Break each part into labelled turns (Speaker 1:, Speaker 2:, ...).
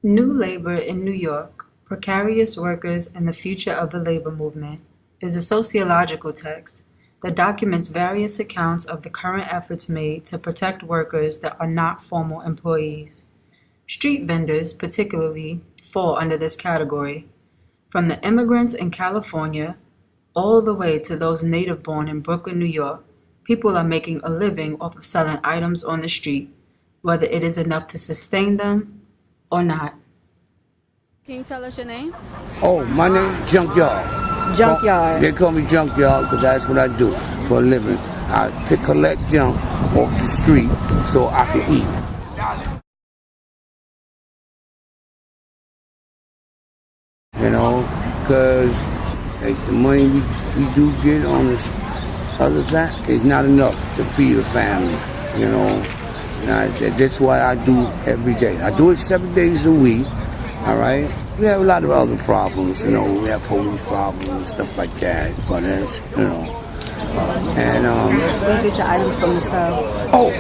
Speaker 1: New Labor in New York, Precarious Workers and the Future of the Labor Movement is a sociological text that documents various accounts of the current efforts made to protect workers that are not formal employees. Street vendors, particularly, fall under this category. From the immigrants in California all the way to those native-born in Brooklyn, New York, people are making a living off of selling items on the street, whether it is enough to sustain them or not.
Speaker 2: Can you tell us your name?
Speaker 3: Oh, my name is Junkyard.
Speaker 2: Junkyard.
Speaker 3: They call me Junkyard because that's what I do for a living. I collect junk off the street so I can eat. You know, because the money we do get on this other side is not enough to feed a family, you know. And that's why I do every day. I do it 7 days a week, all right? We have a lot of other problems, you know. We have police problems and stuff like that, but it's, you know. And
Speaker 2: Where do you get your items from the cell?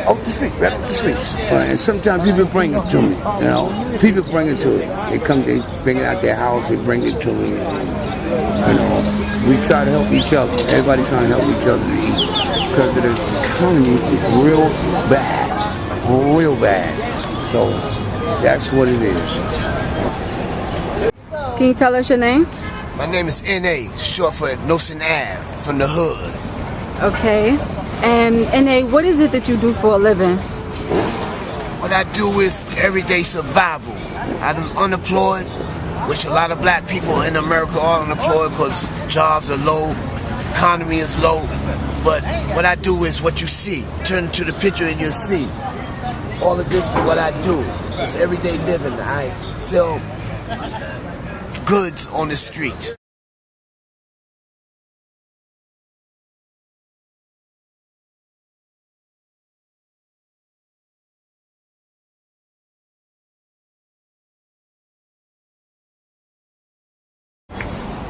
Speaker 3: off the street, right off the streets. And sometimes people bring it to me, you know. People bring it to me. They bring it out their house, they bring it to me. And, you know, we try to help each other. Everybody trying to help each other to eat. Because the economy is real bad. Real bad. So that's what it is.
Speaker 2: Can you tell us your name?
Speaker 4: My name is N.A., short for Notion Ave, from the hood.
Speaker 2: Okay. And N.A., what is it that you do for a living?
Speaker 4: What I do is everyday survival. I'm unemployed, which a lot of black people in America are unemployed because jobs are low, economy is low. But what I do is what you see. Turn to the picture and you'll see. All of this is what I do. It's everyday living. I sell goods on the streets.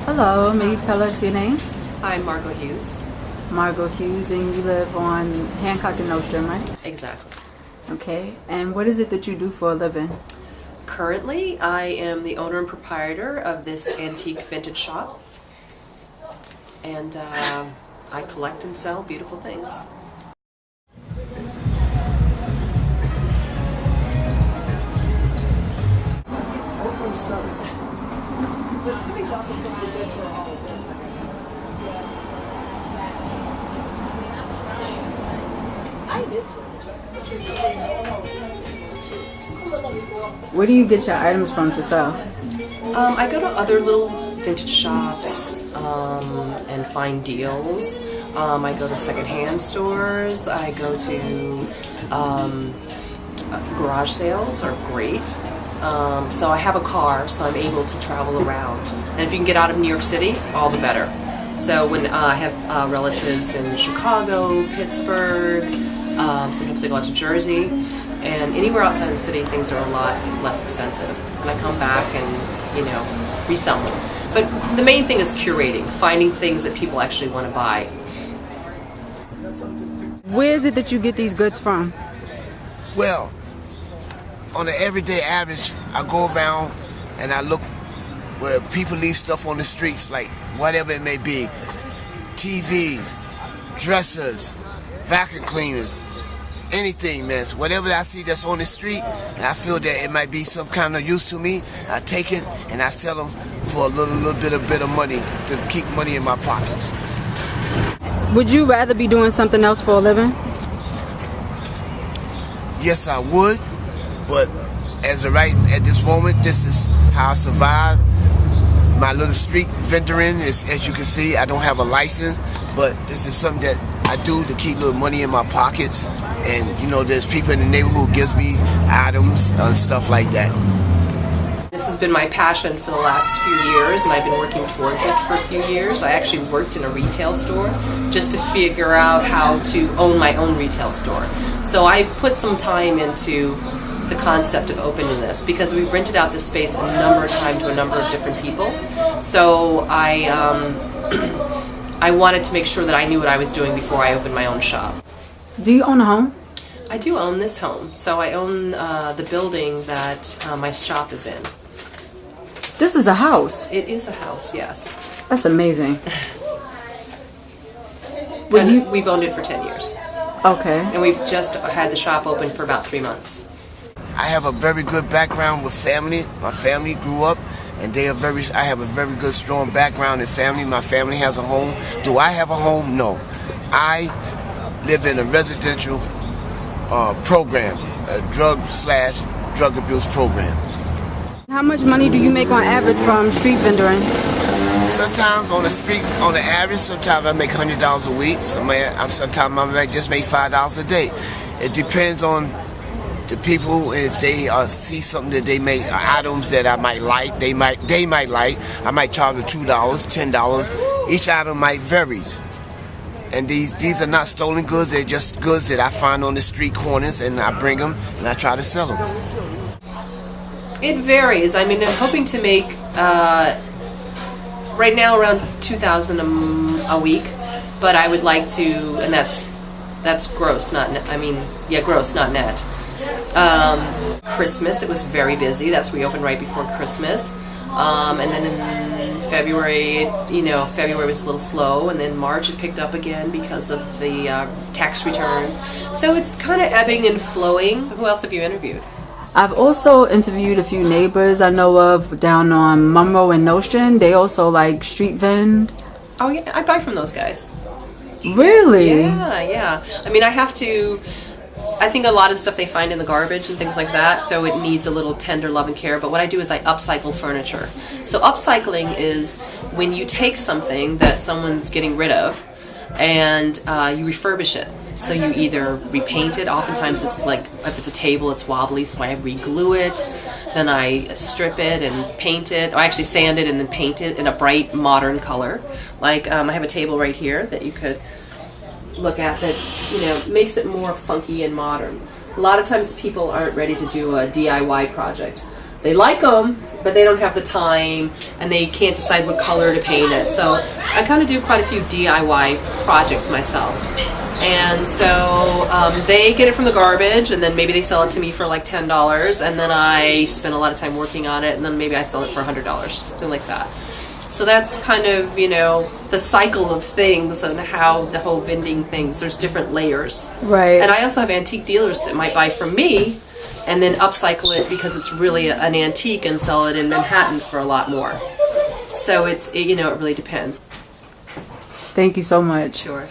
Speaker 2: Hello, may you tell us your name?
Speaker 5: I'm Margot Hughes.
Speaker 2: Margot Hughes, and you live on Hancock and Nostrum, right?
Speaker 5: Exactly.
Speaker 2: Okay. And what is it that you do for a living?
Speaker 5: Currently, I am the owner and proprietor of this antique vintage shop. And I collect and sell beautiful things.
Speaker 2: Where do you get your items from to sell?
Speaker 5: I go to other little vintage shops and find deals. I go to secondhand stores. I go to garage sales are great. So I have a car, so I'm able to travel around. And if you can get out of New York City, all the better. So when I have relatives in Chicago, Pittsburgh, sometimes I go out to Jersey, and anywhere outside the city, things are a lot less expensive. And I come back and, you know, resell them. But the main thing is curating, finding things that people actually want to buy.
Speaker 2: Where is it that you get these goods from?
Speaker 4: Well, on an everyday average, I go around and I look where people leave stuff on the streets, like whatever it may be. TVs, dressers, vacuum cleaners, anything, man. So whatever I see that's on the street and I feel that it might be some kind of use to me, I take it and I sell them for a little bit of money to keep money in my pockets.
Speaker 2: Would you rather be doing something else for a living?
Speaker 4: Yes, I would, but at this moment, this is how I survive. My little street vendoring is, as you can see, I don't have a license, but this is something that I do to keep little money in my pockets. And, you know, there's people in the neighborhood who gives me items and stuff like that.
Speaker 5: This has been my passion for the last few years, and I've been working towards it for a few years. I actually worked in a retail store just to figure out how to own my own retail store. So I put some time into the concept of opening this because we've rented out this space a number of times to a number of different people. So I wanted to make sure that I knew what I was doing before I opened my own shop.
Speaker 2: Do you own a home?
Speaker 5: I do own this home, so I own the building that my shop is in.
Speaker 2: This is a house.
Speaker 5: It is a house, yes.
Speaker 2: That's amazing.
Speaker 5: And we've owned it for 10 years.
Speaker 2: Okay.
Speaker 5: And we've just had the shop open for about 3 months.
Speaker 4: I have a very good background with family. My family grew up, and I have a very good, strong background in family. My family has a home. Do I have a home? No. I live in a residential program, a drug abuse program.
Speaker 2: How much money do you make on average from street vendoring?
Speaker 4: Sometimes on the street, on the average, sometimes I make $100 a week. Sometimes I might just make $5 a day. It depends on the people. If they see something that they make, items that I might like, they might like, I might charge them $2, $10. Each item might vary. And these are not stolen goods. They're just goods that I find on the street corners, and I bring them and I try to sell them.
Speaker 5: It varies. I mean, I'm hoping to make right now around $2,000 a week, but I would like to, and that's gross, not net. I mean, yeah, gross, not net. Christmas, it was very busy. That's we opened right before Christmas, and then in February, February was a little slow, and then March it picked up again because of the tax returns. So it's kind of ebbing and flowing. So who else have you interviewed?
Speaker 2: I've also interviewed a few neighbors I know of down on Monroe and Nostrand. They also like street vend.
Speaker 5: Oh yeah, I buy from those guys.
Speaker 2: Really?
Speaker 5: Yeah. I mean, I think a lot of the stuff they find in the garbage and things like that, so it needs a little tender love and care. But what I do is I upcycle furniture. So upcycling is when you take something that someone's getting rid of and you refurbish it. So you either repaint it. Oftentimes it's like, if it's a table, it's wobbly, so I re-glue it. Then I strip it and paint it. Or I actually sand it and then paint it in a bright, modern color. Like I have a table right here that you could look at that makes it more funky and modern. A lot of times people aren't ready to do a DIY project. They like them, but they don't have the time and they can't decide what color to paint it. So I kind of do quite a few DIY projects myself. And so they get it from the garbage, and then maybe they sell it to me for like $10, and then I spend a lot of time working on it, and then maybe I sell it for $100, something like that. So that's kind of, the cycle of things and how the whole vending things, there's different layers.
Speaker 2: Right.
Speaker 5: And I also have antique dealers that might buy from me and then upcycle it because it's really an antique and sell it in Manhattan for a lot more. So it really depends.
Speaker 2: Thank you so much.
Speaker 5: Sure.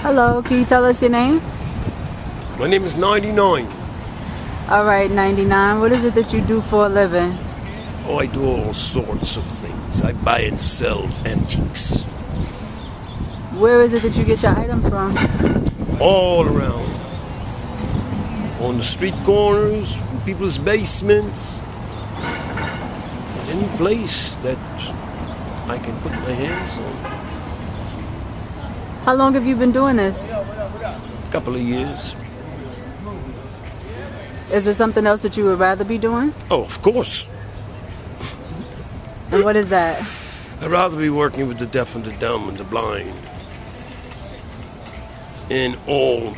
Speaker 2: Hello, can you tell us your name?
Speaker 6: My name is 99.
Speaker 2: All right, 99. What is it that you do for a living?
Speaker 6: Oh, I do all sorts of things. I buy and sell antiques.
Speaker 2: Where is it that you get your items from?
Speaker 6: All around. On the street corners, in people's basements. In any place that I can put my hands on.
Speaker 2: How long have you been doing this?
Speaker 6: A couple of years.
Speaker 2: Is there something else that you would rather be doing?
Speaker 6: Oh, of course.
Speaker 2: And what is that?
Speaker 6: I'd rather be working with the deaf and the dumb and the blind. And all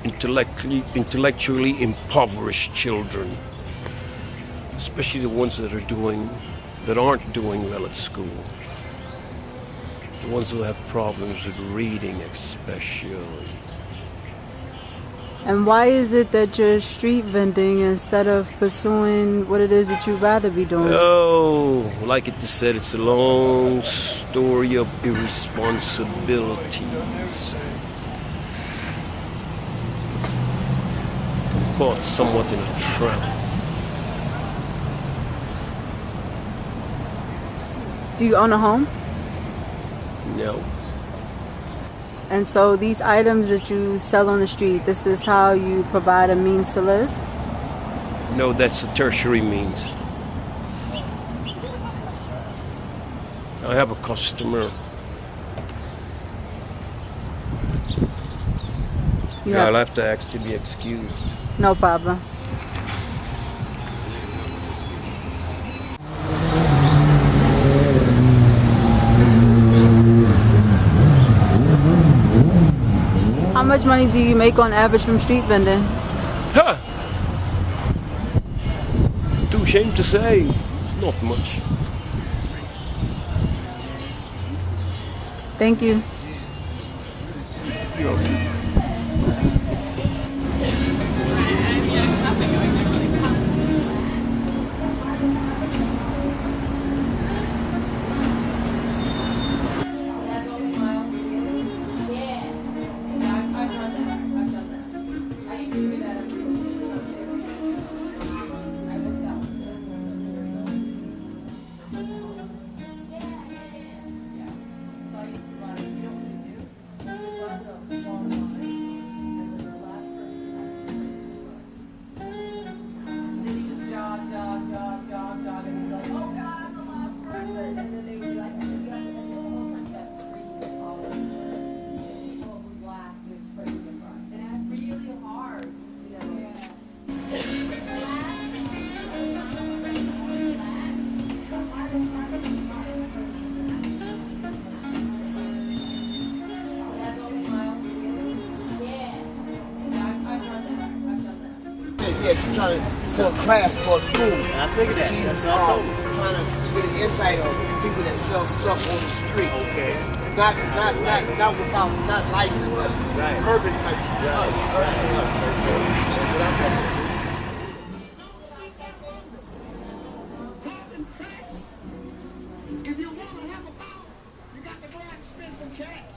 Speaker 6: intellectually impoverished children. Especially the ones that aren't doing well at school. The ones who have problems with reading especially.
Speaker 2: And why is it that you're street vending instead of pursuing what it is that you'd rather be doing?
Speaker 6: Oh, like it said, it's a long story of irresponsibilities. I'm caught somewhat in a trap.
Speaker 2: Do you own a home?
Speaker 6: No.
Speaker 2: And so these items that you sell on the street, this is how you provide a means to live?
Speaker 6: No, that's a tertiary means. I have a customer.
Speaker 2: Yeah.
Speaker 6: I'll have to ask to be excused.
Speaker 2: No problem. How much money do you make on average from street vending?
Speaker 6: Huh! Too ashamed to say, not much.
Speaker 2: Thank you.
Speaker 6: You're welcome.
Speaker 4: Yeah, she's trying to for a class for a school. I figured that. She's trying to get an insight of people that sell stuff on the street. Okay. Not without not licensed, but urban type stuff.
Speaker 7: If you want to have a ball, you got to go out and spend some cash.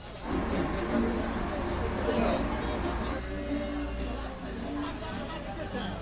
Speaker 7: I'm talking about the good time.